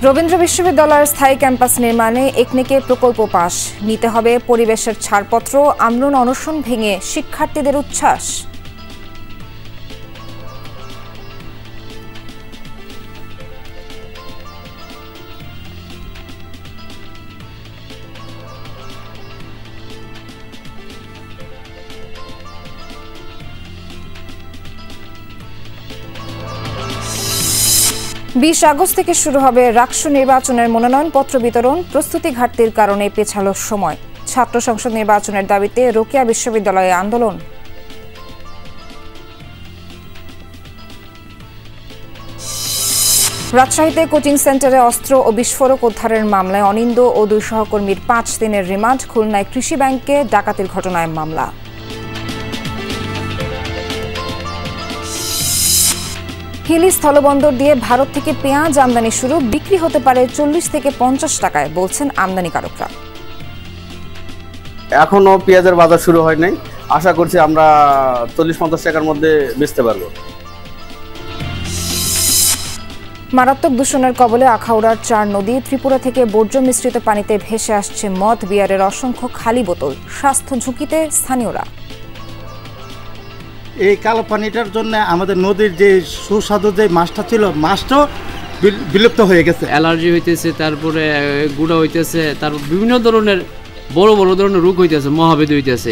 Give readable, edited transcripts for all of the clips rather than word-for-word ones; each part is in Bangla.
রবীন্দ্র বিশ্ববিদ্যালয়ের স্থায়ী ক্যাম্পাস নির্মাণে একনেকে প্রকল্প পাস, নিতে হবে পরিবেশের ছাড়পত্র, আমরণ অনশন ভেঙে শিক্ষার্থীদের উচ্ছ্বাস। আগস্ট থেকে শুরু হবে রাকসু নির্বাচনের মনোনয়নপত্র বিতরণ, প্রস্তুতি ঘাটতির কারণে পেছালো সময়। ছাত্র সংসদ নির্বাচনের দাবিতে রোকেয়া বিশ্ববিদ্যালয়ে আন্দোলন। রাজশাহীতে কোচিং সেন্টারে অস্ত্র ও বিস্ফোরক উদ্ধারের মামলায় অনিন্দ ও 2 সহকর্মীর 5 দিনের রিমান্ড। খুলনায় কৃষি ব্যাংকে ডাকাতির ঘটনায় মামলা। হিলি স্থলবন্দর দিয়ে ভারত থেকে পেঁয়াজ আমদানি শুরু, বিক্রি হতে পারে 40 থেকে 50 টাকায়, বলছেন আমদানিকারকরা। এখনো পেঁয়াজের বাজার শুরু হয় নাই, আশা করছি আমরা 40-50 টাকার মধ্যে বেচতে পারবো। মারাত্মক দূষণের কবলে আখাউড়ার 4 নদী। ত্রিপুরা থেকে বর্জ্য মিশ্রিত পানিতে ভেসে আসছে মদ, বিয়ারের অসংখ্য খালি বোতল। স্বাস্থ্য ঝুঁকিতে স্থানীয়রা। এই কালো পানিটার জন্য আমাদের নদীর যে সুস্বাদু যে মাছটা ছিল, মাছটাও বিলুপ্ত হয়ে গেছে। অ্যালার্জি হইতেছে, তারপরে গুঁড়া হইতেছে, তারপর বিভিন্ন ধরনের বড় বড় ধরনের রোগ হইতেছে, মহাবেদ হইতেছে।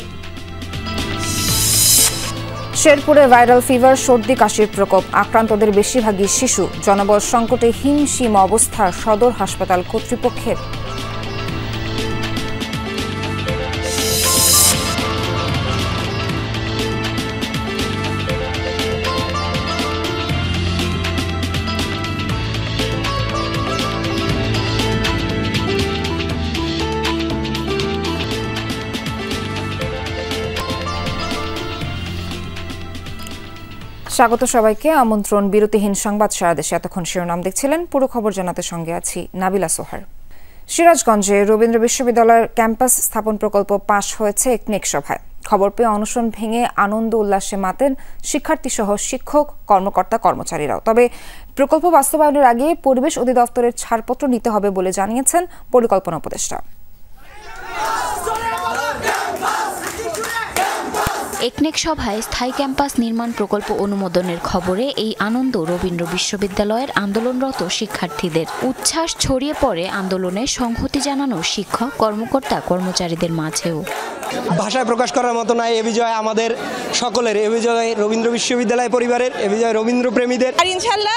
শেরপুরে ভাইরাল ফিভার, সর্দি কাশির প্রকোপ। আক্রান্তদের বেশিরভাগই শিশু। জনবল সংকটে হিমশিম অবস্থা সদর হাসপাতাল কর্তৃপক্ষের। স্বাগত সবাইকে, আমন্ত্রণ বিরতিহীন সংবাদ সারা দেশে। এতক্ষণ শিরোনাম দেখছিলেন, পুরো খবর জানাতে সঙ্গে আছি নাবিলা সোহার। সিরাজগঞ্জে রবীন্দ্র বিশ্ববিদ্যালয়ের ক্যাম্পাস স্থাপন প্রকল্প পাশ হয়েছে একনেক সভায়। খবর পেয়ে অনশন ভেঙে আনন্দ উল্লাসে মাতেন শিক্ষার্থী সহ শিক্ষক, কর্মকর্তা, কর্মচারীরাও। তবে প্রকল্প বাস্তবায়নের আগে পরিবেশ অধিদপ্তরের ছাড়পত্র নিতে হবে বলে জানিয়েছেন পরিকল্পনা উপদেষ্টা। একনেক সভায় স্থায়ী ক্যাম্পাস নির্মাণ প্রকল্প অনুমোদনের খবরে এই আনন্দ রবীন্দ্র বিশ্ববিদ্যালয়ের আন্দোলনরত শিক্ষার্থীদের। উচ্ছ্বাস ছড়িয়ে পড়ে আন্দোলনে সংহতি জানানো শিক্ষক, কর্মকর্তা, কর্মচারীদের মাঝেও। ভাষায় প্রকাশ করার মতো নয় এ বিজয় আমাদের সকলের, এ বিজয় রবীন্দ্র বিশ্ববিদ্যালয় পরিবারের, এ বিজয় রবীন্দ্র প্রেমীদের। আর ইনশাআল্লাহ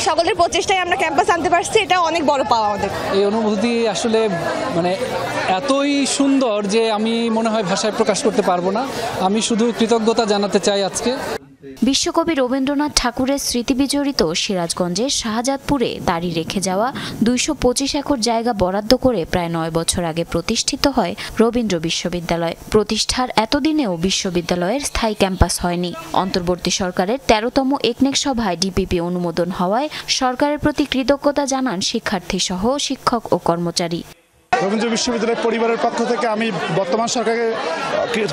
সকলের প্রচেষ্টায় আমরা ক্যাম্পাস আনতে পারছি, এটা অনেক বড় পাওয়া আমাদের। এই অনুভূতি আসলে এতই সুন্দর যে আমি মনে হয় ভাষায় প্রকাশ করতে পারবো না। আমি শুধু কৃতজ্ঞতা জানাতে চাই আজকে। বিশ্বকবি রবীন্দ্রনাথ ঠাকুরের স্মৃতি বিজড়িত সিরাজগঞ্জের শাহজাদপুরে দাঁড়ি রেখে যাওয়া 225 একর জায়গা বরাদ্দ করে প্রায় 9 বছর আগে প্রতিষ্ঠিত হয় রবীন্দ্র বিশ্ববিদ্যালয়। প্রতিষ্ঠার এতদিনেও বিশ্ববিদ্যালয়ের স্থায়ী ক্যাম্পাস হয়নি। অন্তর্বর্তী সরকারের 13তম একনেক সভায় ডিপিপি অনুমোদন হওয়ায় সরকারের প্রতি কৃতজ্ঞতা জানান শিক্ষার্থী সহ শিক্ষক ও কর্মচারী। রবীন্দ্র বিশ্ববিদ্যালয় পরিবারের পক্ষ থেকে আমি বর্তমান সরকারকে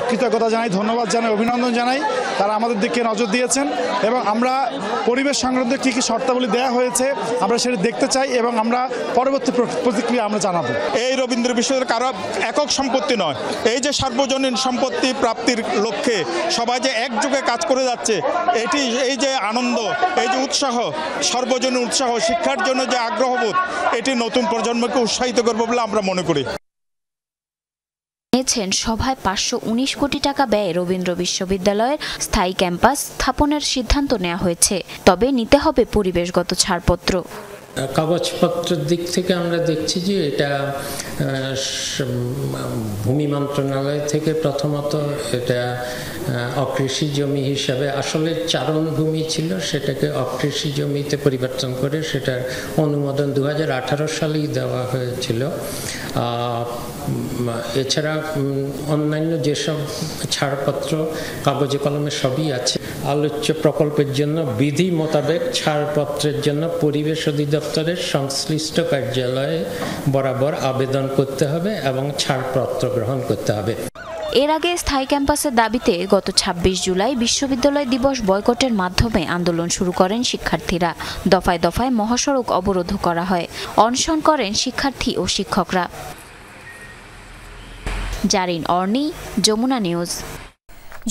কৃতজ্ঞতা জানাই, ধন্যবাদ জানাই, অভিনন্দন জানাই। তারা আমাদের দিকে নজর দিয়েছেন এবং আমরা পরিবেশ সংক্রান্ত কী কী শর্তাবলী দেওয়া হয়েছে আমরা সেটা দেখতে চাই এবং আমরা পরবর্তী প্রতিক্রিয়া আমরা জানাবো। এই রবীন্দ্র বিশ্ববিদ্যালয় কারো একক সম্পত্তি নয়, এই যে সার্বজনীন সম্পত্তি প্রাপ্তির লক্ষ্যে সবাই যে একযোগে কাজ করে যাচ্ছে, এই যে আনন্দ, এই যে উৎসাহ, সর্বজনীন উৎসাহ, শিক্ষার জন্য যে আগ্রহবোধ, এটি নতুন প্রজন্মকে উৎসাহিত করবে বলে আমরা মনে করি। সভায় 519 কোটি টাকা ব্যয়ে রবীন্দ্র বিশ্ববিদ্যালয়ের স্থায়ী ক্যাম্পাস স্থাপনের সিদ্ধান্ত নেওয়া হয়েছে। তবে নিতে হবে পরিবেশগত ছাড়পত্র। কাগজপত্রের দিক থেকে আমরা দেখছি যে এটা ভূমি মন্ত্রণালয় থেকে প্রথমত এটা অকৃষি জমি হিসাবে, আসলে চারণভূমি ছিল, সেটাকে অকৃষি জমিতে পরিবর্তন করে সেটার অনুমোদন 2018 সালেই দেওয়া হয়েছিল। এছাড়া অন্যান্য যেসব ছাড়পত্র কাগজে কলমে সবই আছে। আলোচ্য প্রকল্পের জন্য বিধি মোতাবেক ছাড়পত্রের জন্য পরিবেশ অধিদপ্তরের সংশ্লিষ্ট কার্যালয়ে বরাবর আবেদন করতে হবে এবং ছাড়পত্র গ্রহণ করতে হবে। এর আগে স্থায়ী ক্যাম্পাসের দাবিতে গত ২৬ জুলাই বিশ্ববিদ্যালয় দিবস বয়কটের মাধ্যমে আন্দোলন শুরু করেন শিক্ষার্থীরা। দফায় দফায় মহাসড়ক অবরোধ করা হয়। অনশন করেন শিক্ষার্থী ও শিক্ষকরা। জারিন অর্নি, যমুনা নিউজ।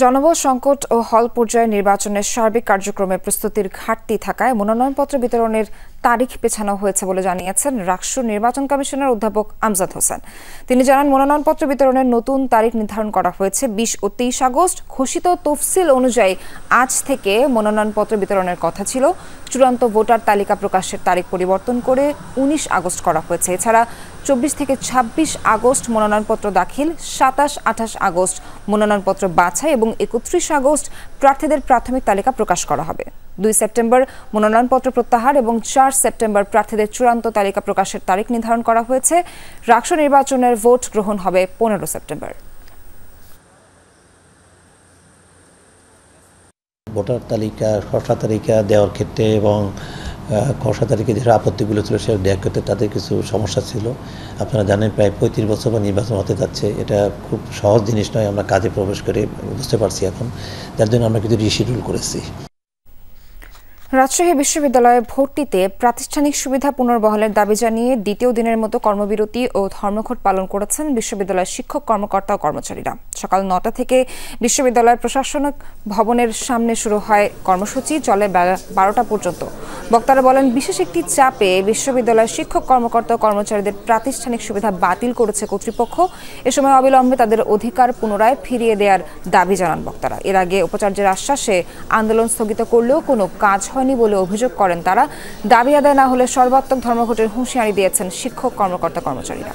জনবল সংকট ও হল পর্যায়ে নির্বাচনের সার্বিক কার্যক্রমে প্রস্তুতির ঘাটতি থাকায় মনোনয়নপত্র বিতরণের তারিখ পেছানো হয়েছে বলে জানিয়েছেন রাষ্ট্র নির্বাচন কমিশনার অধ্যাপক আমজাদ হোসেন। তিনি জানান, মনোনয়নপত্র বিতরণের নতুন তারিখ নির্ধারণ করা হয়েছে ২০ ও ২৩ আগস্ট। ঘোষিত তফসিল অনুযায়ী আজ থেকে মনোনয়নপত্র বিতরণের কথা ছিল। চূড়ান্ত ভোটার তালিকা প্রকাশের তারিখ পরিবর্তন করে ১৯ আগস্ট করা হয়েছে। এছাড়া ২৪ থেকে ২৬ আগস্ট মনোনয়নপত্র দাখিল, ২৭-২৮ আগস্ট মনোনয়নপত্র বাছাই এবং ৩১ আগস্ট প্রার্থীদের প্রাথমিক তালিকা প্রকাশ করা হবে। ২ সেপ্টেম্বর মনোনয়নপত্র প্রত্যাহার এবং ৪ সেপ্টেম্বর প্রার্থীদের চূড়ান্ত তালিকা প্রকাশের তারিখ নির্ধারণ করা হয়েছে। রাষ্ট্র নির্বাচনের ভোট গ্রহণ হবে ১৫ সেপ্টেম্বর। ভোটার তালিকা খসড়া তালিকা দেওয়ার ক্ষেত্রে এবং খসড়া তালিকা যে আপত্তিগুলো ছিল সেটা দেওয়ার ক্ষেত্রে তাদের কিছু সমস্যা ছিল। আপনারা জানেন প্রায় ৩৫ বছর পর নির্বাচন হতে যাচ্ছে। এটা খুব সহজ জিনিস নয়, আমরা কাজে প্রবেশ করে বুঝতে পারছি এখন। যার জন্য আমরা কিছু রিশিডিউল করেছি। রাজশাহী বিশ্ববিদ্যালয়ে ভর্তিতে প্রাতিষ্ঠানিক সুবিধা পুনর্বহালের দাবি জানিয়ে দ্বিতীয় দিনের মতো কর্মবিরতি ও ধর্মঘট পালন করেছেন বিশ্ববিদ্যালয়ের শিক্ষক, কর্মকর্তা ও কর্মচারীরা। সকাল ৯টা থেকে বিশ্ববিদ্যালয়ের প্রশাসনিক ভবনের সামনে শুরু হয় কর্মসূচি, চলে বেলা ১২টা পর্যন্ত। বক্তারা বলেন, বিশেষ একটি চাপে বিশ্ববিদ্যালয়ের শিক্ষক, কর্মকর্তা ও কর্মচারীদের প্রাতিষ্ঠানিক সুবিধা বাতিল করেছে কর্তৃপক্ষ। এ সময় অবিলম্বে তাদের অধিকার পুনরায় ফিরিয়ে দেওয়ার দাবি জানান বক্তারা। এর আগে উপাচার্যের আশ্বাসে আন্দোলন স্থগিত করলেও কোনো কাজ হয়নি বলে অভিযোগ করেন তারা। দাবি আদায় না হলে সর্বাত্মক ধর্মঘটের হুঁশিয়ারি দিয়েছেন শিক্ষক, কর্মকর্তা, কর্মচারীরা।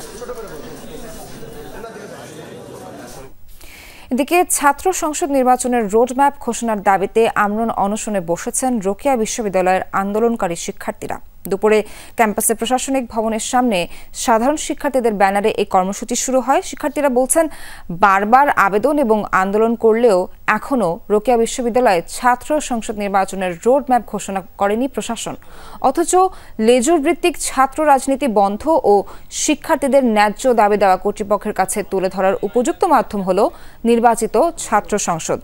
এদিকে ছাত্র সংসদ নির্বাচনের রোডম্যাপ ঘোষণার দাবিতে আমরণ অনশনে বসেছেন রোকেয়া বিশ্ববিদ্যালয়ের আন্দোলনকারী শিক্ষার্থীরা। দুপুরে ক্যাম্পাসের প্রশাসনিক ভবনের সামনে সাধারণ শিক্ষার্থীদের ব্যানারে এই কর্মসূচি শুরু হয়। শিক্ষার্থীরা বলছেন, বারবার আবেদন এবং আন্দোলন করলেও এখনও রোকেয়া বিশ্ববিদ্যালয়ে ছাত্র সংসদ নির্বাচনের রোডম্যাপ ঘোষণা করেনি প্রশাসন। অথচ লেজুর ভিত্তিক ছাত্র রাজনীতি বন্ধ ও শিক্ষার্থীদের ন্যায্য দাবি দেওয়া কর্তৃপক্ষের কাছে তুলে ধরার উপযুক্ত মাধ্যম হল নির্বাচিত ছাত্র সংসদ।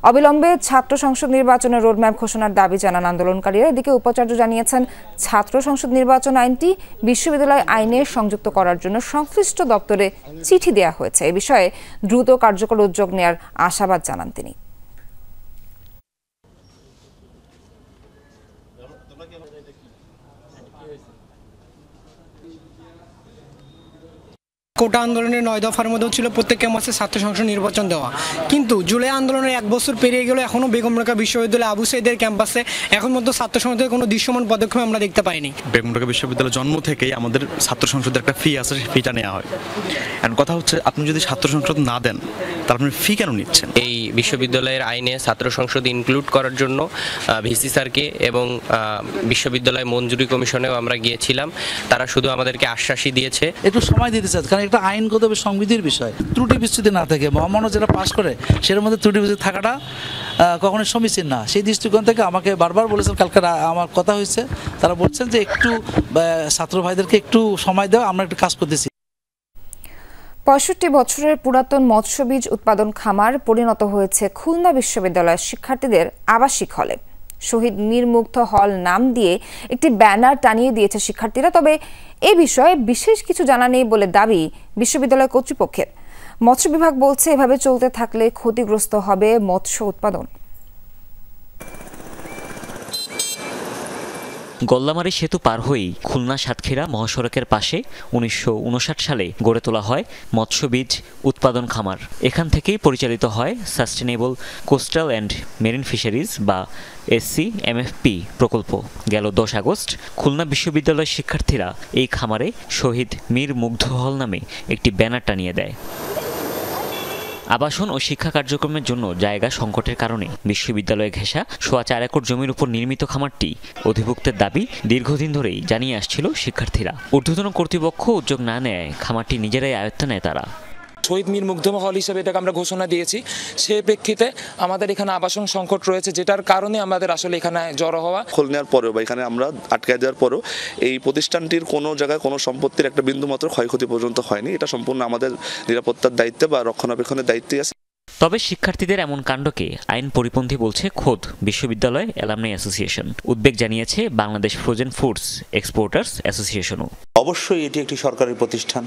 অবিলম্বে ছাত্র সংসদ নির্বাচনের রোডম্যাপ ঘোষণার দাবি জানান আন্দোলনকারীরা। এদিকে উপাচার্য জানিয়েছেন, ছাত্র সংসদ নির্বাচন আইনটি বিশ্ববিদ্যালয় আইনে সংযুক্ত করার জন্য সংশ্লিষ্ট দপ্তরে চিঠি দেওয়া হয়েছে। এ বিষয়ে দ্রুত কার্যকর উদ্যোগ নেওয়ার আশাবাদ জানান তিনি। কোটা আন্দোলনের ৯ দফার মধ্যে ছিল প্রত্যেক ক্যাম্পাসে ছাত্র সংসদ নির্বাচন দেওয়া, কিন্তু জুলাই আন্দোলনের ১ বছর পেরিয়ে গেল, এখনও বেগম রোকেয়া বিশ্ববিদ্যালয় আবু সাইদের ক্যাম্পাসে এখন মধ্যে ছাত্র সংসদের কোনো দৃশ্যমান পদক্ষেপ আমরা দেখতে পাইনি। বেগম রোকেয়া বিশ্ববিদ্যালয়ের জন্ম থেকেই আমাদের ছাত্র সংসদের একটা ফি আছে, সেই ফিটা নেওয়া হয়। এখন কথা হচ্ছে, আপনি যদি ছাত্র সংসদ না দেন তাহলে আপনি ফি কেন নিচ্ছেন? এই বিশ্ববিদ্যালয়ের আইনে ছাত্র সংসদ ইনক্লুড করার জন্য ভিসি স্যারকে এবং বিশ্ববিদ্যালয় মঞ্জুরি কমিশনেও আমরা গিয়েছিলাম। তারা শুধু আমাদেরকে আশ্বাসই দিয়েছে। একটু সময় দিতে চাই, কারণ একটা আইনগত সংবিধির বিষয়। ত্রুটি বিচ্যুতি না থাকে মহামান্য যেটা পাশ করে সেটার মধ্যে ত্রুটি বিচ্যুতি থাকাটা কখনোই সমীচীন না। সেই দৃষ্টিকোণ থেকে আমাকে বারবার বলেছেন, কালকে আমার কথা হয়েছে, তারা বলছেন যে একটু ছাত্র ভাইদেরকে একটু সময় দেওয়া, আমরা একটু কাজ করতেছি। ৬৫ বছরের পুরাতন মৎস্য বীজ উৎপাদন খামার পরিণত হয়েছে খুলনা বিশ্ববিদ্যালয়ের শিক্ষার্থীদের আবাসিক হলে। শহীদ মীর মুগ্ধ হল নাম দিয়ে একটি ব্যানার টানিয়ে দিয়েছে শিক্ষার্থীরা। তবে এ বিষয়ে বিশেষ কিছু জানা নেই বলে দাবি বিশ্ববিদ্যালয় কর্তৃপক্ষের। মৎস্য বিভাগ বলছে, এভাবে চলতে থাকলে ক্ষতিগ্রস্ত হবে মৎস্য উৎপাদন। গল্লামারী সেতু পার হয়েই খুলনা সাতক্ষীরা মহাসড়কের পাশে ১৯৫৯ সালে গড়ে তোলা হয় মৎস্য বীজ উৎপাদন খামার। এখান থেকেই পরিচালিত হয় sustainable coastal and marine fisheries বা SCMFP প্রকল্প। গেল ১০ আগস্ট খুলনা বিশ্ববিদ্যালয়ের শিক্ষার্থীরা এই খামারে শহীদ মীর মুগ্ধ হল নামে একটি ব্যানার টানিয়ে দেয়। আবাসন ও শিক্ষা কার্যক্রমের জন্য জায়গা সংকটের কারণে বিশ্ববিদ্যালয়ে ঘেঁষা ৪.৫ একর জমির উপর নির্মিত খামারটি অধিভুক্তের দাবি দীর্ঘদিন ধরেই জানিয়ে আসছিল শিক্ষার্থীরা। ঊর্ধ্বতন কর্তৃপক্ষ উদ্যোগ না নেয় খামারটি নিজেরাই আয়ত্তে নেয় তারা। শহীদ মীর মুগ্ধমহল হিসেবে এটাকে আমরা ঘোষণা দিয়েছি। সেই প্রেক্ষিতে আমাদের এখানে আবাসন সংকট রয়েছে, যেটার কারণে আমাদের আসলে এখানে জড়ো হওয়া। খোল নেওয়ার পরেও বা এখানে আমরা আটকে যাওয়ার পরেও এই প্রতিষ্ঠানটির কোনো জায়গায় কোনো সম্পত্তির একটা বিন্দুমাত্র ক্ষয়ক্ষতি পর্যন্ত হয়নি। এটা সম্পূর্ণ আমাদের নিরাপত্তার দায়িত্বে বা রক্ষণাবেক্ষণের দায়িত্বে আছে। তবে শিক্ষার্থীদের এমন কাণ্ডকে আইন পরিপন্থী বলছে খোদ বিশ্ববিদ্যালয় অ্যালামনাই অ্যাসোসিয়েশন। উদ্বেগ জানিয়েছে বাংলাদেশ ফ্রোজেন ফুডস এক্সপোর্টার্স অ্যাসোসিয়েশনও। অবশ্যই এটি একটি সরকারি প্রতিষ্ঠান,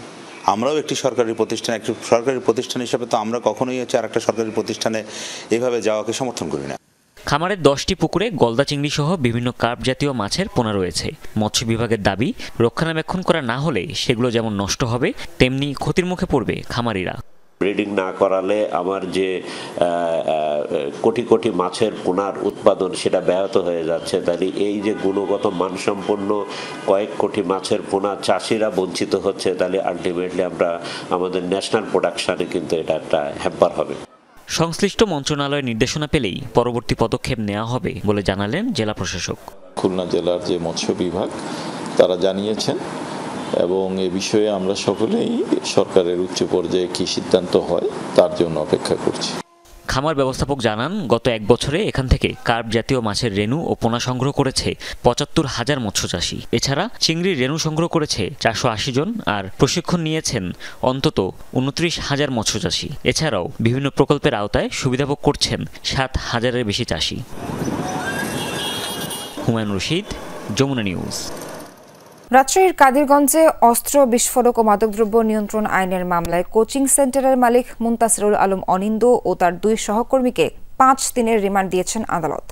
আমরাও একটি সরকারি প্রতিষ্ঠান। একটি সরকারি প্রতিষ্ঠান হিসেবে তো আমরা কখনোই আর একটা সরকারি প্রতিষ্ঠানে এভাবে যাওয়াকে সমর্থন করি না। খামারের 10টি পুকুরে গলদা চিংড়ি সহ বিভিন্ন কার্প জাতীয় মাছের পোনা রয়েছে। মৎস্য বিভাগের দাবি, রক্ষণাবেক্ষণ করা না হলে সেগুলো যেমন নষ্ট হবে তেমনি ক্ষতির মুখে পড়বে খামারিরা। ব্রিডিং না করালে আমার যে কোটি কোটি মাছের পোনার উৎপাদন সেটা ব্যাহত হয়ে যাচ্ছে। তাই এই যে গুণগত মানসম্পন্ন কয়েক কোটি মাছের পোনা চাষিরা বঞ্চিত হচ্ছে, তাহলে আলটিমেটলি আমরা আমাদের ন্যাশনাল প্রোডাকশনে কিন্তু এটা একটা হ্যাম্পার হবে। সংশ্লিষ্ট মন্ত্রণালয়ের নির্দেশনা পেলেই পরবর্তী পদক্ষেপ নেওয়া হবে বলে জানালেন জেলা প্রশাসক। খুলনা জেলার যে মৎস্য বিভাগ তারা জানিয়েছেন এবং এ বিষয়ে আমরা সকলেই সরকারের উচ্চ পর্যায়ে কি সিদ্ধান্ত হয় তার জন্য অপেক্ষা করছি। খামার ব্যবস্থাপক জানান, গত 1 বছরে এখান থেকে কার্প জাতীয় মাছের রেণু ও পোনা সংগ্রহ করেছে ৭৫,০০০ মৎস্যচাষী। এছাড়া চিংড়ির রেণু সংগ্রহ করেছে ৪৮০ জন, আর প্রশিক্ষণ নিয়েছেন অন্তত ২৯,০০০ মৎস্যচাষী। এছাড়াও বিভিন্ন প্রকল্পের আওতায় সুবিধাভোগ করছেন ৭,০০০-এর বেশি চাষী। হুমায়ুন রশিদ, যমুনা নিউজ। রাজশাহীর কাদিরগঞ্জে অস্ত্র, বিস্ফোরক ও মাদকদ্রব্য নিয়ন্ত্রণ আইনের মামলায় কোচিং সেন্টারের মালিক মুনতাসিরুল আলম অনিন্দ ও তার 2 সহকর্মীকে 5 দিনের রিমান্ড দিয়েছেন আদালত।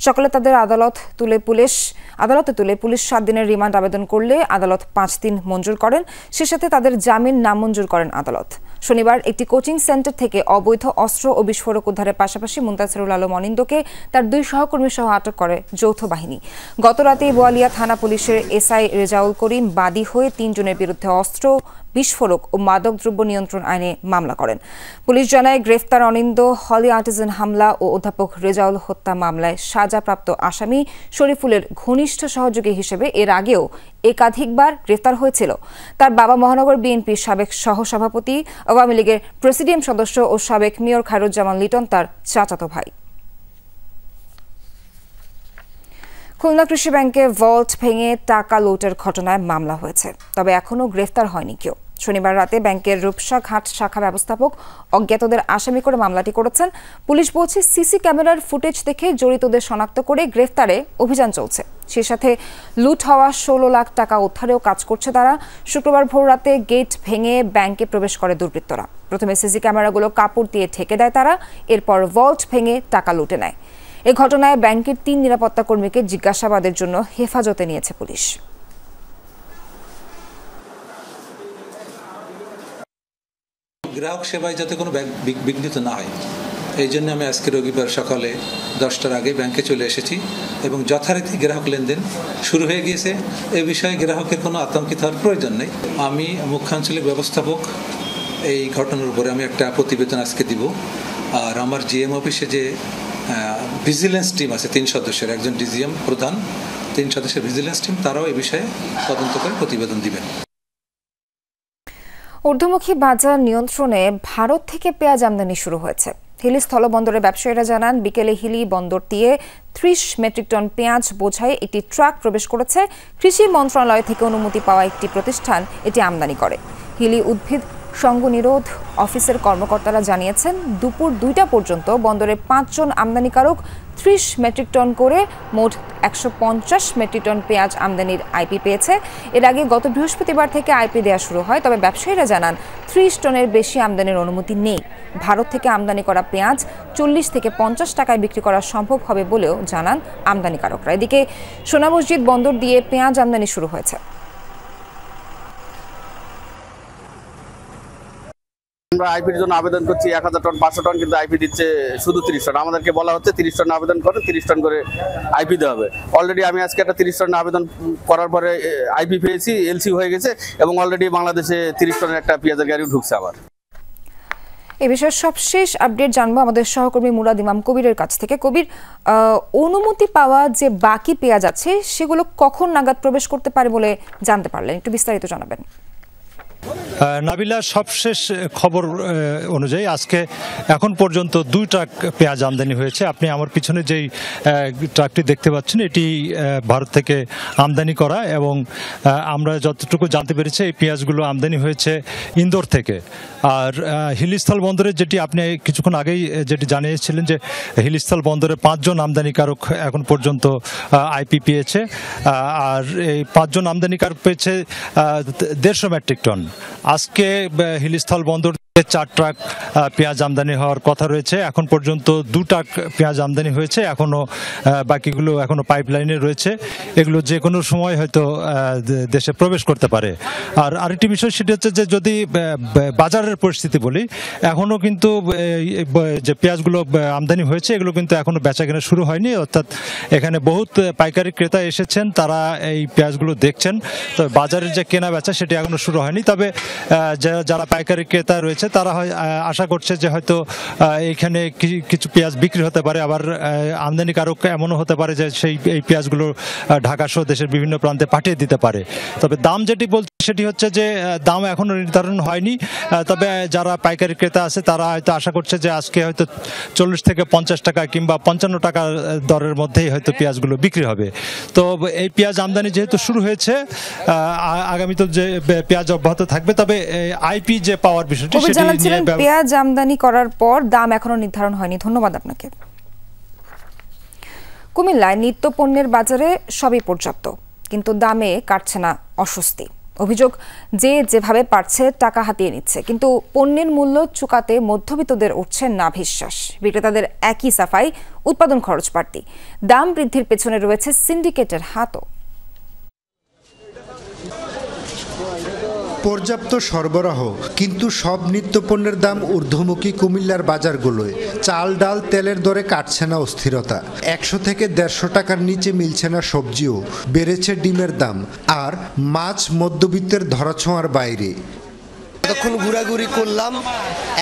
সকালে তাদের আদালতে তুলে পুলিশ 7 দিনের রিমান্ড আবেদন করলে আদালত 5 দিন মঞ্জুর করেন। সে সাথে তাদের জামিন নামঞ্জুর করেন আদালত। শনিবার একটি কোচিং সেন্টার থেকে অবৈধ অস্ত্র ও বিস্ফোরক উদ্ধারের পাশাপাশি মুনতাসিরুল আলম অনিন্দকে তার 2 সহকর্মী সহ আটক করে যৌথ বাহিনী। গতরাতে বোয়ালিয়া থানা পুলিশের এসআই রেজাউল করিম বাদী হয়ে 3 জনের বিরুদ্ধে অস্ত্র, বিস্ফোরক ও মাদকদ্রব্য নিয়ন্ত্রণ আইনে মামলা করেন। পুলিশ জানায়, গ্রেফতার অনিন্দ হলি আর্টিজান হামলা ও অধ্যাপক রেজাউল হত্যা মামলায় সাজাপ্রাপ্ত আসামি শরীফুলের ঘনিষ্ঠ সহযোগী হিসেবে এর আগেও একাধিকবার গ্রেফতার হয়েছিল। তার বাবা মহানগর বিএনপির সাবেক সহসভাপতি, আওয়ামী লীগের প্রেসিডিয়াম সদস্য ও সাবেক মেয়র খায়রুজ্জামান লিটন তার চাচাতো ভাই। খুলনা কৃষি ব্যাংকে ভল্ট ভেঙে টাকা লুটের ঘটনায় মামলা হয়েছে, তবে এখনও গ্রেফতার হয়নি কেউ। শনিবার রাতে ব্যাংকের রূপসা ঘাট শাখা ব্যবস্থাপক অজ্ঞাতদের আসামি করে মামলাটি করেছেন। পুলিশ বলছে, সিসি ক্যামেরার ফুটেজ দেখে জড়িতদের শনাক্ত করে গ্রেফতারে অভিযান চলছে। সেই সাথে লুট হওয়া 16 লাখ টাকা উদ্ধারেও কাজ করছে তারা। শুক্রবার ভোর রাতে গেট ভেঙে ব্যাংকে প্রবেশ করে দুর্বৃত্তরা। প্রথমে সিসি ক্যামেরাগুলো কাপড় দিয়ে ঢেকে দেয় তারা, এরপর ভল্ট ভেঙে টাকা লুটে নেয়। এই ঘটনায় ব্যাংকের 3 নিরাপত্তা কর্মীকে জিজ্ঞাসাবাদের জন্য হেফাজতে নিয়েছে পুলিশ। গ্রাহক সেবায় যাতে কোনো বিঘ্নিত না হয়, এই জন্য আমি আজকে রবিবার সকালে 10টার আগে ব্যাংকে চলে এসেছি এবং যথারীতি গ্রাহক লেনদেন শুরু হয়ে গিয়েছে। এ বিষয়ে গ্রাহকের কোনো আতঙ্কিত হওয়ার প্রয়োজন নেই। আমি মুখ্য আঞ্চলিক ব্যবস্থাপক, এই ঘটনার উপরে আমি একটা প্রতিবেদন আজকে দিব। আর আমার জিএম অফিসে যে ভিজিলেন্স টিম আছে 3 সদস্যের, একজন ডিজিএম প্রধান, 3 সদস্যের ভিজিলেন্স টিম, তারাও এই বিষয়ে তদন্ত করে প্রতিবেদন দিবেন। ঊর্ধ্বমুখী বাজার নিয়ন্ত্রণে ভারত থেকে পেঁয়াজ আমদানি শুরু হয়েছে। হিলি স্থলবন্দরের ব্যবসায়ীরা জানান, বিকেলে হিলি বন্দর দিয়ে 30 মেট্রিক টন পেঁয়াজ বোঝাই একটি ট্রাক প্রবেশ করেছে। কৃষি মন্ত্রণালয় থেকে অনুমতি পাওয়া একটি প্রতিষ্ঠান এটি আমদানি করে। হিলি উদ্ভিদ সংঘ নিরোধ অফিসের কর্মকর্তারা জানিয়েছেন, দুপুর 2টা পর্যন্ত বন্দরে 5 জন আমদানিকারক 30 মেট্রিক টন করে মোট 150 মেট্রিক টন পেঁয়াজ আমদানির আইপি পেয়েছে। এর আগে গত বৃহস্পতিবার থেকে আইপি দেওয়া শুরু হয়, তবে ব্যবসায়ীরা জানান 30 টনের বেশি আমদানির অনুমতি নেই। ভারত থেকে আমদানি করা পেঁয়াজ 40 থেকে 50 টাকায় বিক্রি করা সম্ভব হবে বলেও জানান আমদানিকারকরা। এদিকে সোনা মসজিদ বন্দর দিয়ে পেঁয়াজ আমদানি শুরু হয়েছে। আমরা আইপির জন্য আবেদন করছি 1000 টন 500 টন, কিন্তু আইপি দিচ্ছে শুধু 30 টন। আমাদেরকে বলা হচ্ছে 30 টন আবেদন করে 30 টন করে আইপি দেওয়া হবে। অলরেডি আমি আজকে একটা 30 টন আবেদন করার পরে আইপি পেয়েছি, এলসি হয়ে গেছে এবং অলরেডি বাংলাদেশে 30 টনের একটা পেঁয়াজের গাড়ি ঢুকছে আবার। এই বিষয়ে সবশেষ আপডেট জানবো আমাদের সহকর্মী মুরাদ ইমাম কবিরের কাছ থেকে। কবির, অনুমতি পাওয়া যে বাকি পেঁয়াজ আছে সেগুলো কখন নাগাদ প্রবেশ করতে পারে বলে জানতে পারলেন? একটু বিস্তারিত জানাবেন। নাবিলা, সবশেষ খবর অনুযায়ী আজকে এখন পর্যন্ত 2 ট্রাক পেঁয়াজ আমদানি হয়েছে। আপনি আমার পিছনে যেই ট্রাকটি দেখতে পাচ্ছেন এটি ভারত থেকে আমদানি করা, এবং আমরা যতটুকু জানতে পেরেছি এই পেঁয়াজগুলো আমদানি হয়েছে ইন্দোর থেকে। আর হিলিস্থল বন্দরে যেটি আপনি কিছুক্ষণ আগেই যেটি জানিয়েছিলেন যে হিলিস্থল বন্দরে 5 জন আমদানিকারক এখন পর্যন্ত আইপি পেয়েছে, আর এই 5 জন আমদানিকারক পেয়েছে 150 মেট্রিক টন। আজকে হিলিস্থল বন্দর 4 ট্রাক পেঁয়াজ আমদানি হওয়ার কথা রয়েছে। এখন পর্যন্ত 2 ট্রাক পেঁয়াজ আমদানি হয়েছে, এখনো বাকিগুলো এখনো পাইপলাইনে রয়েছে। এগুলো যে কোনো সময় হয়তো দেশে প্রবেশ করতে পারে। আর আরেকটি বিষয় সেটি হচ্ছে যে যদি বাজারের পরিস্থিতি বলি, এখনো কিন্তু যে পেঁয়াজগুলো আমদানি হয়েছে এগুলো কিন্তু এখনো বেচাকেনা শুরু হয়নি, অর্থাৎ এখানে বহুত পাইকারি ক্রেতা এসেছেন, তারা এই পেঁয়াজগুলো দেখছেন। তবে বাজারের যে কেনা বেচা সেটি এখনো শুরু হয়নি। তবে যারা পাইকারি ক্রেতা রয়েছে তারা আশা করছে যে হয়তো এখানে কিছু পেঁয়াজ বিক্রি হতে পারে, আবার আমদানিকারক এমনও হতে পারে যে এই পেঁয়াজগুলো ঢাকা সহ দেশের বিভিন্ন প্রান্তে পাঠিয়ে দিতে পারে। তবে দাম যেটি বলছে সেটি হচ্ছে যে দাম এখনো নির্ধারণ হয়নি। তবে যারা পাইকারি ক্রেতা আছে তারা হয়তো আশা করছে যে আজকে হয়তো 40 থেকে 50 টাকা কিংবা 55 টাকা দরের মধ্যেই হয়তো পেঁয়াজগুলো বিক্রি হবে। তো এই পেঁয়াজ আমদানি যেহেতু শুরু হয়েছে, আগামী তো যে পেঁয়াজ অব্যাহত থাকবে। তবে আইপি যে পাওয়ার বিষয়টি পেঁয়াজ আমদানি করার পর দাম এখনো নির্ধারণ হয়নি। ধন্যবাদ আপনাকে। কুমিল্লায় নিত্য পণ্যের বাজারে সবই পর্যাপ্ত, কিন্তু দামে কাটছে না অস্বস্তি। অভিযোগ, যে যেভাবে পারছে টাকা হাতিয়ে নিচ্ছে, কিন্তু পণ্যের মূল্য চুকাতে মধ্যবিত্তদের উঠছে না বিশ্বাস। বিক্রেতাদের একই সাফাই, উৎপাদন খরচ বাড়তি। দাম বৃদ্ধির পেছনে রয়েছে সিন্ডিকেটের হাতও। পর্যাপ্ত সরবরাহ, কিন্তু সব নিত্যপণ্যের দাম ঊর্ধ্বমুখী কুমিল্লার বাজারগুলোয়। চাল, ডাল, তেলের দরে কাটছে না অস্থিরতা। 100 থেকে 150 টাকার নিচে মিলছে না সবজিও। বেড়েছে ডিমের দাম, আর মাছ মধ্যবিত্তের ধরাছোঁয়ার বাইরে। তখন ঘোরাঘুরি করলাম,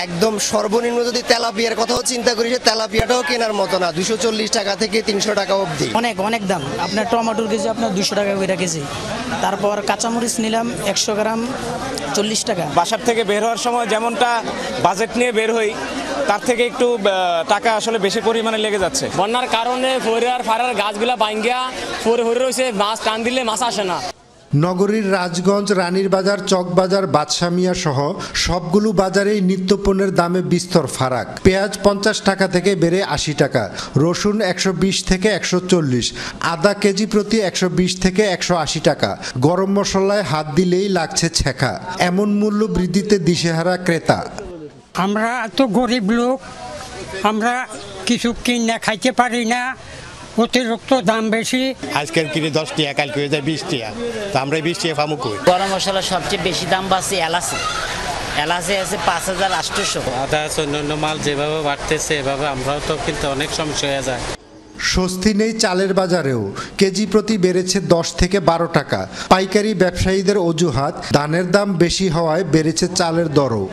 একদম সর্বনিম্ন যদি তেলাপিয়ার কথাও চিন্তা করি, সে তেলাপিয়াটাও কেনার মতো না। 240 টাকা থেকে 300 টাকা অবধি, অনেক দাম। আপনার টমেটোর কেজি আপনার 200 টাকা করে কেজি। তারপর কাঁচামরিচ নিলাম 100 গ্রাম 40 টাকা। বাসার থেকে বের হওয়ার সময় যেমনটা বাজেট নিয়ে বের হই, তার থেকে একটু টাকা আসলে বেশি পরিমাণে লেগে যাচ্ছে। বন্যার কারণে ফরিয়ার ফারার গাছগুলা ভাঙ্গিয়া হরে রয়েছে, মাছ টান দিলে মাছ আসে না। নগরীর রাজগঞ্জ, রানীর বাজার, চকবাজার, বাদশামিয়া সহ সবগুলো বাজারেই নিত্যপণ্যের দামে বিস্তর ফারাক। পেঁয়াজ 50 টাকা থেকে বেড়ে 80 টাকা, রসুন 120 থেকে 140, আদা কেজি প্রতি 120 থেকে 180 টাকা। গরম মশলায় হাত দিলেই লাগছে ছেঁকা। এমন মূল্য বৃদ্ধিতে দিশেহারা ক্রেতা। আমরা তো গরিব লোক, আমরা কিছু কিনে খাইতে পারি না, অতিরিক্ত দাম বেশি। আজকের কিনে 10 টাকা, কালকে হয়ে যায় 20 টাকা, তো আমরা 20 টাকা পাবো কই? গরম মশলা সবচেয়ে বেশি দাম বাড়ছে এলাচে আছে 5800। আদা অন্যান্য মাল যেভাবে বাড়তেছে এভাবে আমরাও তো কিন্তু অনেক সমস্যা হয়ে যায়। স্বস্তি নেই চালের বাজারেও। কেজি প্রতি বেড়েছে 10 থেকে 12 টাকা। পাইকারি ব্যবসায়ীদের অজুহাত, ধানের দাম বেশি হওয়ায় বেড়েছে চালের দরও।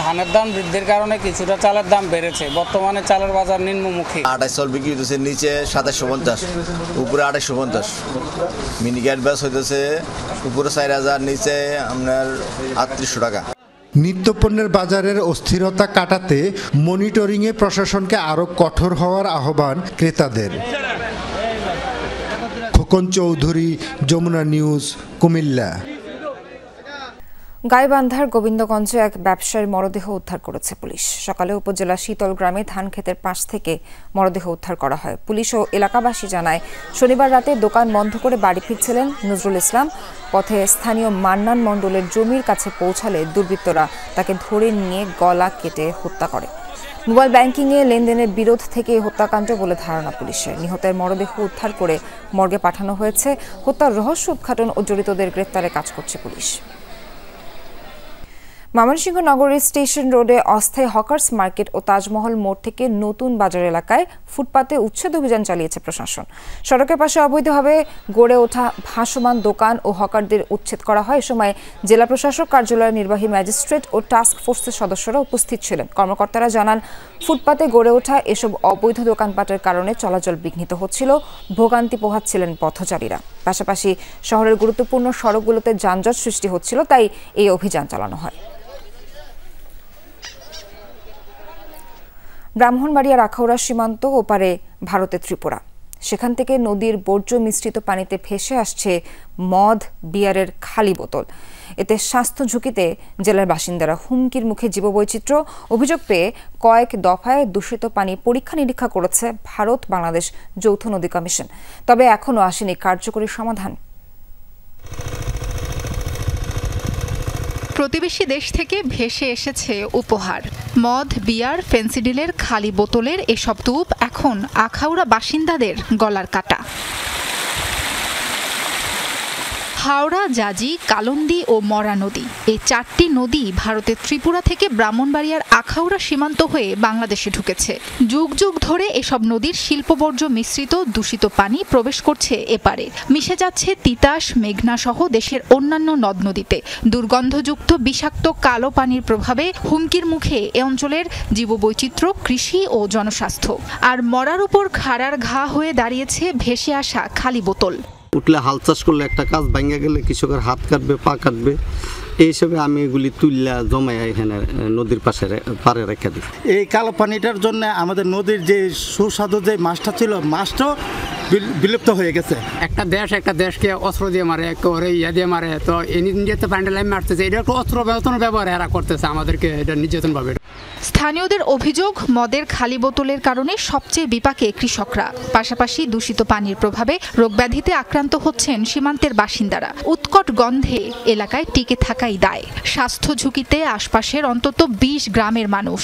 ধানের দাম বৃদ্ধির কারণে কিছুটা চালের দাম বেড়েছে। বর্তমানে চালের বাজার নিম্নমুখী। 2800 বিক্রি হইতেছে, নিচে 2750, উপরে 2850। মিনিকেট ব্যাস হইতেছে উপরে 4000, নিচে আপনার 3800 টাকা। নিত্যপণ্যের বাজারের অস্থিরতা কাটাতে মনিটরিংয়ে প্রশাসনকে আরও কঠোর হওয়ার আহ্বান ক্রেতাদের। খোকন চৌধুরী, যমুনা নিউজ, কুমিল্লা। গাইবান্ধার গোবিন্দগঞ্জে এক ব্যবসায়ীর মরদেহ উদ্ধার করেছে পুলিশ। সকালে উপজেলা শীতল গ্রামে ধান ক্ষেতের পাশ থেকে মরদেহ উদ্ধার করা হয়। পুলিশ ও এলাকাবাসী জানায়, শনিবার রাতে দোকান বন্ধ করে বাড়ি ফিরছিলেন নজরুল ইসলাম। পথে স্থানীয় মান্নান মণ্ডলের জমির কাছে পৌঁছালে দুর্বৃত্তরা তাকে ধরে নিয়ে গলা কেটে হত্যা করে। মোবাইল ব্যাংকিংয়ে লেনদেনের বিরোধ থেকে হত্যাকাণ্ড বলে ধারণা পুলিশের। নিহতের মরদেহ উদ্ধার করে মর্গে পাঠানো হয়েছে। হত্যার রহস্য উদ্ঘাটন ও জড়িতদের গ্রেফতারে কাজ করছে পুলিশ। ময়মনসিংহ নগরীর স্টেশন রোডে অস্থায়ী হকার্স মার্কেট ও তাজমহল মোড় থেকে নতুন বাজার এলাকায় ফুটপাতে উচ্ছেদ অভিযান চালিয়েছে প্রশাসন। সড়কের পাশে অবৈধভাবে গড়ে ওঠা ভাসমান দোকান ও হকারদের উচ্ছেদ করা হয়। এ সময় জেলা প্রশাসক কার্যালয়ের নির্বাহী ম্যাজিস্ট্রেট ও টাস্ক ফোর্সের সদস্যরা উপস্থিত ছিলেন। কর্মকর্তারা জানান, ফুটপাতে গড়ে ওঠা এসব অবৈধ দোকানপাটের কারণে চলাচল বিঘ্নিত হচ্ছিল, ভোগান্তি পোহাচ্ছিলেন পথচারীরা। পাশাপাশি শহরের গুরুত্বপূর্ণ সড়কগুলোতে যানজট সৃষ্টি হচ্ছিল, তাই এই অভিযান চালানো হয়। ব্রাহ্মণবাড়িয়ার আখাউড়া সীমান্ত ওপারে ভারতের ত্রিপুরা, সেখান থেকে নদীর বর্জ্য মিশ্রিত পানিতে ভেসে আসছে মদ, বিয়ারের খালি বোতল। এতে স্বাস্থ্য ঝুঁকিতে জেলার বাসিন্দারা, হুমকির মুখে জীববৈচিত্র্য। অভিযোগ পেয়ে কয়েক দফায় দূষিত পানি পরীক্ষা নিরীক্ষা করেছে ভারত বাংলাদেশ যৌথ নদী কমিশন, তবে এখনও আসেনি কার্যকরী সমাধান। প্রতিবেশী দেশ থেকে ভেসে এসেছে উপহার। মদ, বিয়ার, ফেন্সিডিলের খালি বোতলের এসব টুপ এখন আখাউড়া বাসিন্দাদের গলার কাটা। হাওড়া, জাজি, কালন্দি ও মরা নদী, এই 4টি নদী ভারতের ত্রিপুরা থেকে ব্রাহ্মণবাড়িয়ার আখাউড়া সীমান্ত হয়ে বাংলাদেশে ঢুকেছে। যুগ যুগ ধরে এসব নদীর শিল্পবর্জ্য মিশ্রিত দূষিত পানি প্রবেশ করছে এপারে, মিশে যাচ্ছে তিতাস, মেঘনা সহ দেশের অন্যান্য নদ নদীতে। দুর্গন্ধযুক্ত বিষাক্ত কালো পানির প্রভাবে হুমকির মুখে এ অঞ্চলের জীববৈচিত্র্য, কৃষি ও জনস্বাস্থ্য। আর মরার উপর খাড়ার ঘা হয়ে দাঁড়িয়েছে ভেসে আসা খালি বোতল। উঠলে হাল চাষ করলে একটা কাজ ভাঙা গেলে কৃষকের হাত কাটবে, পা কাটবে, এই হিসেবে আমি এগুলি তুললা জমাই এখানে নদীর পারে রেখে দিই। এই কালো পানিটার জন্য আমাদের নদীর যে সুস্বাদু যে মাছটা ছিল, মাছটাও বিলুপ্ত হয়ে গেছে। একটা দেশকে অস্ত্র দিয়ে মারে, করে ইয়া দিয়ে মারে, তো ইন্ডিয়াতে প্যান্ডেলাইম মারতেছে, এটা একটা অস্ত্র ব্যবহার এরা করতেছে আমাদেরকে, এটা নির্যাতন ভাবে। স্থানীয়দের অভিযোগ, মদের খালি বোতলের কারণে সবচেয়ে বিপাকে কৃষকরা। পাশাপাশি দূষিত পানির প্রভাবে রোগব্যাধিতে আক্রান্ত হচ্ছেন সীমান্তের বাসিন্দারা। উৎকট গন্ধে এলাকায় টিকে থাকাই দায়। স্বাস্থ্য ঝুঁকিতে আশপাশের অন্তত 20 গ্রামের মানুষ।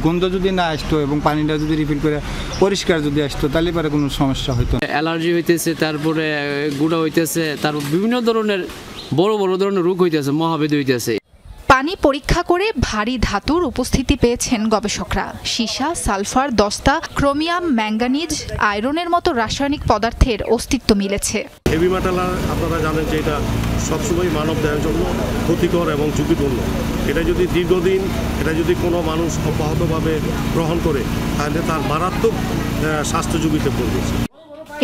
গন্ধ যদি না আসতো এবং পানিটা যদি রিফিল করে পরিষ্কার যদি আসতো, তাহলে পরে কোনো সমস্যা হতো না। অ্যালার্জি হইতেছে, তারপরে গুঁড়া হইতেছে, তারপর বিভিন্ন ধরনের বড় ধরনের রোগ হইতেছে, মহাবেদ হইতেছে। পানি পরীক্ষা করে ভারী ধাতুর উপস্থিতি পেয়েছেন গবেষকরা। সীসা, সালফার, দস্তা, ক্রোমিয়াম, ম্যাঙ্গানিজ, আয়রনের মতো রাসায়নিক পদার্থের অস্তিত্ব মিলেছে। হেভি মেটাল আপনারা জানেন যে এটা সবসময় মানব দেহের জন্য ক্ষতিকর এবং ঝুঁকিপূর্ণ। এটা যদি দীর্ঘদিন কোনো মানুষ অব্যাহতভাবে গ্রহণ করে, তাহলে তার মারাত্মক স্বাস্থ্য ঝুঁকিতে পড়বে।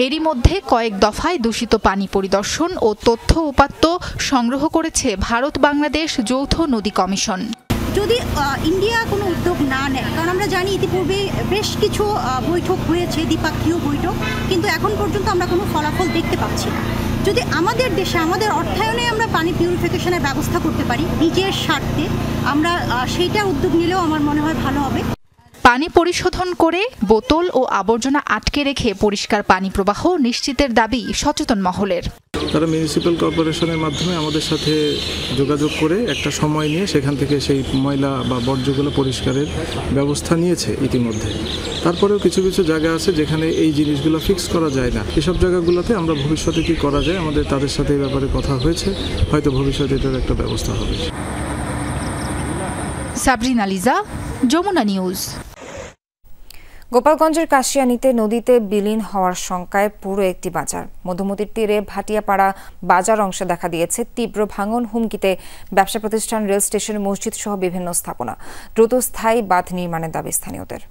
এরই মধ্যে কয়েক দফায় দূষিত পানি পরিদর্শন ও তথ্য উপাত্ত সংগ্রহ করেছে ভারত বাংলাদেশ যৌথ নদী কমিশন। যদি ইন্ডিয়া কোনো উদ্যোগ না নেয়, কারণ আমরা জানি ইতিপূর্বে বেশ কিছু বৈঠক হয়েছে, দ্বিপাক্ষিক বৈঠক, কিন্তু এখন পর্যন্ত আমরা কোনো ফলাফল দেখতে পাচ্ছি না। যদি আমাদের দেশে আমাদের অর্থায়নে আমরা পানি পিউরিফিকেশনের ব্যবস্থা করতে পারি নিজের স্বার্থে, আমরা সেইটা উদ্যোগ নিলেও আমার মনে হয় ভালো হবে। পানি পরিশোধন করে বোতল ও আবর্জনা আটকে রেখে পরিষ্কার পানি প্রবাহ নিশ্চিতের দাবি সচেতন মহলের। তারা মিউনিসিপ্যাল কর্পোরেশনের মাধ্যমে আমাদের সাথে যোগাযোগ করে একটা সময় নিয়ে সেখান থেকে সেই ময়লা বা বর্জ্যগুলো পরিষ্কারের ব্যবস্থা নিয়েছে ইতিমধ্যে। তারপরেও কিছু জায়গা আছে যেখানে এই জিনিসগুলো ফিক্স করা যায় না। এসব জায়গাগুলোতে আমরা ভবিষ্যতে কি করা যায়, আমাদের তাদের সাথে এই ব্যাপারে কথা হয়েছে, হয়তো ভবিষ্যতে এটার একটা ব্যবস্থা হবে। সাবরিনা লিজা, যমুনা নিউজ। গোপালগঞ্জের কাশিয়ানীতে নদীতে বিলীন হওয়ার শঙ্কায় পুরো একটি বাজার। মধুমতির তীরে ভাটিয়াপাড়া বাজার অংশে দেখা দিয়েছে তীব্র ভাঙন। হুমকিতে ব্যবসা প্রতিষ্ঠান, রেল স্টেশন, মসজিদ সহ বিভিন্ন স্থাপনা। দ্রুত স্থায়ী বাঁধ নির্মাণের দাবি স্থানীয়দের।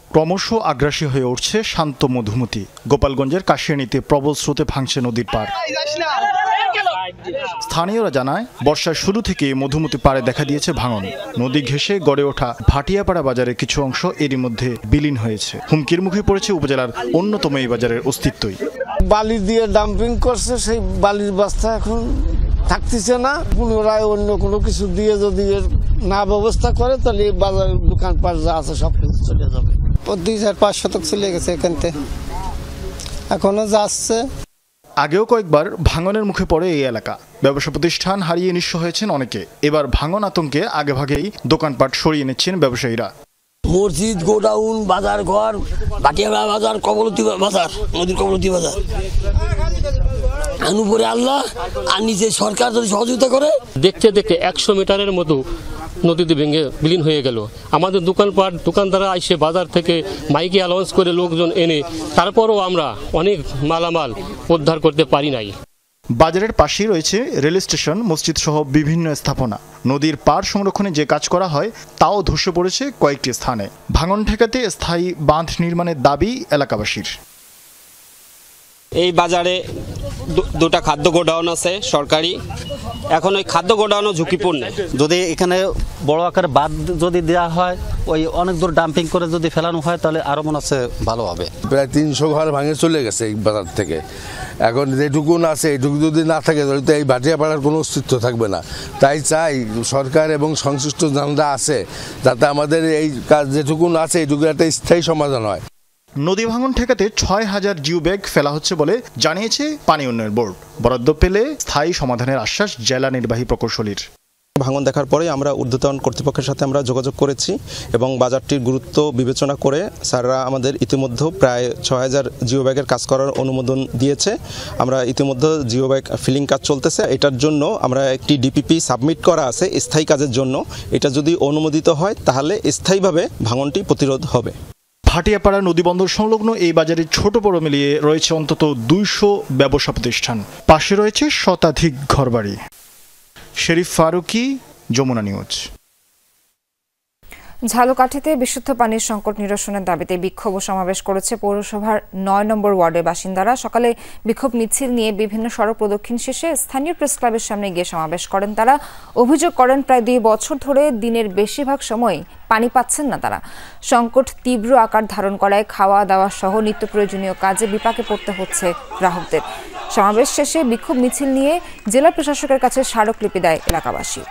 ক্রমশ আগ্রাসী হয়ে উঠছে শান্ত মধুমতি। গোপালগঞ্জের কাশিয়ানীতে প্রবল স্রোতে ভাঙছে নদীর পাড়। স্থানীয়রা জানায়, বর্ষার শুরু থেকে মধুমতি পাড়ে দেখা দিয়েছে ভাঙন। নদী ঘেঁষে গড়ে ওঠা ভাটিয়াপাড়া বাজারের কিছু অংশ এরই মধ্যে বিলীন হয়েছে। হুমকির মুখে পড়েছে উপজেলার অন্যতম এই বাজারের অস্তিত্বই। বালি দিয়ে ডাম্পিং করছে, সেই বালির বস্তা এখন থাকতেছে না। পুনরায় অন্য কোনো কিছু দিয়ে যদি না ব্যবস্থা করে, তাহলে বাজার দোকানপাট যা আছে সব কিছু চলে যাবে। 2-4-5 শতক চলে গেছে এখান থেকে, এখনো যাচ্ছে। আগেও কয়েকবার ভাঙনের মুখে পড়ে এই এলাকা। ব্যবসা প্রতিষ্ঠান হারিয়ে নিঃস্ব হয়েছেন অনেকে। এবার ভাঙন আতঙ্কে আগেভাগেই দোকানপাট সরিয়ে নিচ্ছেন ব্যবসায়ীরা। মসজিদ, গোডাউন, বাজার ঘর, ভাটিয়াপাড়া বাজার, কবলতী বাজার, নদীর কবলতী বাজার, উপরে আল্লাহ আর নিচে সরকার যদি সহযোগিতা করে। দেখতে 100 মিটারের মতো নদীতে ভেঙে বিলীন হয়ে গেল। আমাদের দোকানদাররা এসে বাজার থেকে মাইকে অ্যালাউন্স করে লোকজন এনে, তারপরও আমরা অনেক মালামাল উদ্ধার করতে পারি নাই। বাজারের পাশেই রয়েছে রেল স্টেশন, মসজিদ সহ বিভিন্ন স্থাপনা। নদীর পাড় সংরক্ষণে যে কাজ করা হয় তাও ধসে পড়েছে কয়েকটি স্থানে। ভাঙন ঠেকাতে স্থায়ী বাঁধ নির্মাণের দাবি এলাকাবাসীর। এই বাজারে দুটা খাদ্য গোডাউন আছে সরকারি, এখন ওই খাদ্য গোডাউনও ঝুঁকিপূর্ণ। যদি এখানে বড় আকারে বাদ যদি দেওয়া হয়, ওই অনেক দূর ডাম্পিং করে যদি ফেলানো হয়, তাহলে আরও মনে হচ্ছে ভালো হবে। প্রায় 300 ঘর ভাঙে চলে গেছে এই বাজার থেকে। এখন যেটুকু আছে এইটুকু যদি না থাকে তাহলে তো এই ভাটিয়াপাড়ার কোনো অস্তিত্ব থাকবে না। তাই চাই সরকার এবং সংশ্লিষ্ট যারা আছে যাতে আমাদের এই কাজ যেটুকু আছে এইটুকু একটা স্থায়ী সমাধান হয়। নদী ভাঙন ঠেকাতে 6000 জিও ব্যাগ ফেলা হচ্ছে বলে জানিয়েছে পানি উন্নয়ন বোর্ড। বরাদ্দ পেলে স্থায়ী সমাধানের আশ্বাস জেলা নির্বাহী প্রকৌশলীর। ভাঙন দেখার পরে আমরা ঊর্ধ্বতন কর্তৃপক্ষের সাথে আমরা যোগাযোগ করেছি এবং বাজারটির গুরুত্ব বিবেচনা করে স্যাররা আমাদের ইতিমধ্যে প্রায় 6000 জিও ব্যাগের কাজ করার অনুমোদন দিয়েছে। আমরা ইতিমধ্যে জিও ব্যাগ ফিলিং কাজ চলতেছে। এটার জন্য আমরা একটি ডিপিপি সাবমিট করা আছে স্থায়ী কাজের জন্য। এটা যদি অনুমোদিত হয় তাহলে স্থায়ীভাবে ভাঙনটি প্রতিরোধ হবে। ভাটিয়াপাড়া নদীবন্দর সংলগ্ন এই বাজারে ছোট বড় মিলিয়ে রয়েছে অন্তত 200 ব্যবসা প্রতিষ্ঠান। পাশে রয়েছে শতাধিক ঘরবাড়ি। শরীফ ফারুকি, যমুনা নিউজ। ঝালকাঠিতে বিশুদ্ধ পানির সংকট নিরসনের দাবিতে বিক্ষোভ সমাবেশ করেছে পৌরসভার 9 নম্বর ওয়ার্ডের বাসিন্দারা। সকালে বিক্ষোভ মিছিল নিয়ে বিভিন্ন সড়ক প্রদক্ষিণ শেষে স্থানীয় প্রেস ক্লাবের সামনে গিয়ে সমাবেশ করেন তারা। অভিযোগ করেন প্রায় 2 বছর ধরে দিনের বেশিরভাগ সময় পানি পাচ্ছেন না তারা। সংকট তীব্র আকার ধারণ করায় খাওয়া দাওয়া সহ নিত্য প্রয়োজনীয় কাজে বিপাকে পড়তে হচ্ছে গ্রাহকদের। সমাবেশ শেষে বিক্ষোভ মিছিল নিয়ে জেলা প্রশাসকের কাছে স্মারকলিপি দেয় এলাকাবাসী।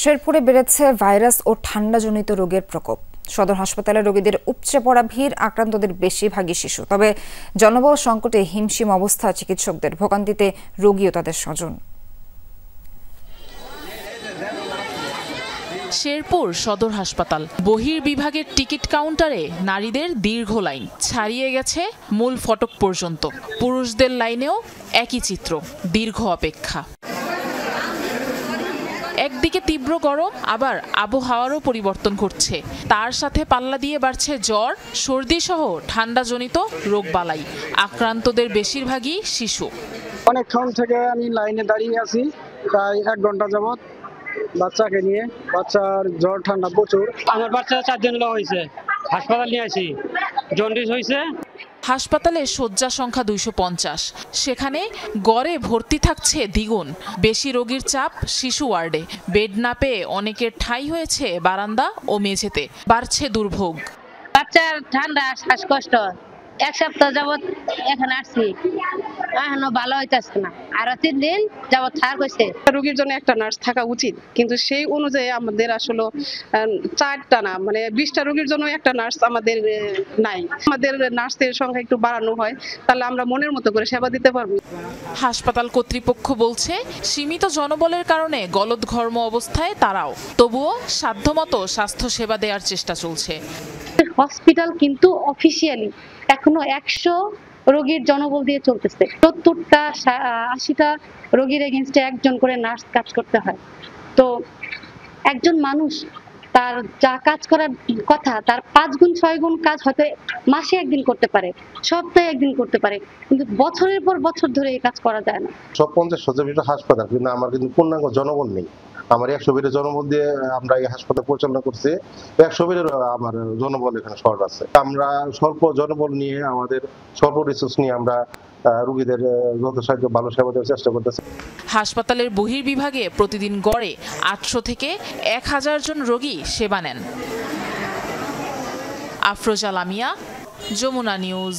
শেরপুরে বেড়েছে ভাইরাস ও ঠান্ডাজনিত রোগের প্রকোপ। সদর হাসপাতালে রোগীদের উপচে পড়া ভিড়, আক্রান্তদের বেশিরভাগই শিশু। তবে জনবল সংকটে হিমশিম অবস্থা চিকিৎসকদের, ভোগান্তিতে রোগী ও তাদের স্বজন। শেরপুর সদর হাসপাতাল বহির্বিভাগের টিকিট কাউন্টারে নারীদের দীর্ঘ লাইন ছাড়িয়ে গেছে মূল ফটক পর্যন্ত। পুরুষদের লাইনেও একই চিত্র, দীর্ঘ অপেক্ষা। একদিকে তীব্র গরম, আবার আবহাওয়ারও পরিবর্তন ঘটছে। তার সাথে পাল্লা দিয়ে বাড়ছে জ্বর, সর্দি সহ ঠান্ডাজনিত রোগবালাই। আক্রান্তদের বেশিরভাগই শিশু। অনেকক্ষণ থেকে আমি লাইনে দাঁড়িয়ে আছি, প্রায় 1 ঘন্টা যাবত বাচ্চাকে নিয়ে। বাচ্চার জ্বর ঠান্ডা প্রচুর। আমার বাচ্চা 4 দিন হয়েছে, হাসপাতাল নিয়ে আসি, জন্ডিস হয়েছে। হাসপাতালে শয্যা সংখ্যা 250, সেখানে গড়ে ভর্তি থাকছে দ্বিগুণ। বেশি রোগীর চাপ শিশু ওয়ার্ডে। বেড না পেয়ে অনেকের ঠাঁই হয়েছে বারান্দা ও মেঝেতে। বাড়ছে দুর্ভোগ। বাচ্চার ঠান্ডা, শ্বাসকষ্ট, 1 সপ্তাহ যাবত এখানে আসছি, এখনো ভালো হইতেছে না। আরো 3 দিন যাবত থাক হয়েছে। রোগীর জন্য একটা নার্স থাকা উচিত, কিন্তু সেই অনুযায়ী আমাদের আসলে 4টা না, মানে 20টা রোগীর জন্য একটা নার্স আমাদের নাই। আমাদের নার্সের সংখ্যা একটু বাড়ানো হয়, তাহলে আমরা মনের মতো করে সেবা দিতে পারবো। হাসপাতাল কর্তৃপক্ষ বলছে সীমিত জনবলের কারণে গলদঘর্ম অবস্থায় তারাও। তবুও সাধ্যমতো স্বাস্থ্য সেবা দেওয়ার চেষ্টা চলছে। হসপিটাল কিন্তু অফিসিয়ালি এখনো 100 রোগীর জনবল দিয়ে চলতেছে। 70টা 80টা রোগীর এগেইনস্টে একজন করে নার্স কাজ করতে হয়। তো একজন মানুষ তার যা কাজ করার কথা, তার 5 গুণ 6 গুণ কাজ হয়তো মাসে একদিন করতে পারে, সপ্তাহে একদিন করতে পারে, কিন্তু বছরের পর বছর ধরে এই কাজ করা যায় না। সব 50 শয্যা হাসপাতাল, কিন্তু আমার কিন্তু পূর্ণাঙ্গ জনবল নেই। আমার 100 বেডের জনবল দিয়ে আমরা এই হাসপাতাল পরিচালনা করছি। 100 বেডের আমার জনবল এখানে শর্ট আছে। আমরা স্বল্প জনবল নিয়ে, আমাদের স্বল্প রিসোর্স নিয়ে আমরা রোগীদের যথাসাধ্য ভালো সেবা দেওয়ার চেষ্টা করতেছি। হাসপাতালের বহির্বিভাগে প্রতিদিন গড়ে 800 থেকে 1000 জন রোগী সেবা নেন। আফরোজা লামিয়া, যমুনা নিউজ।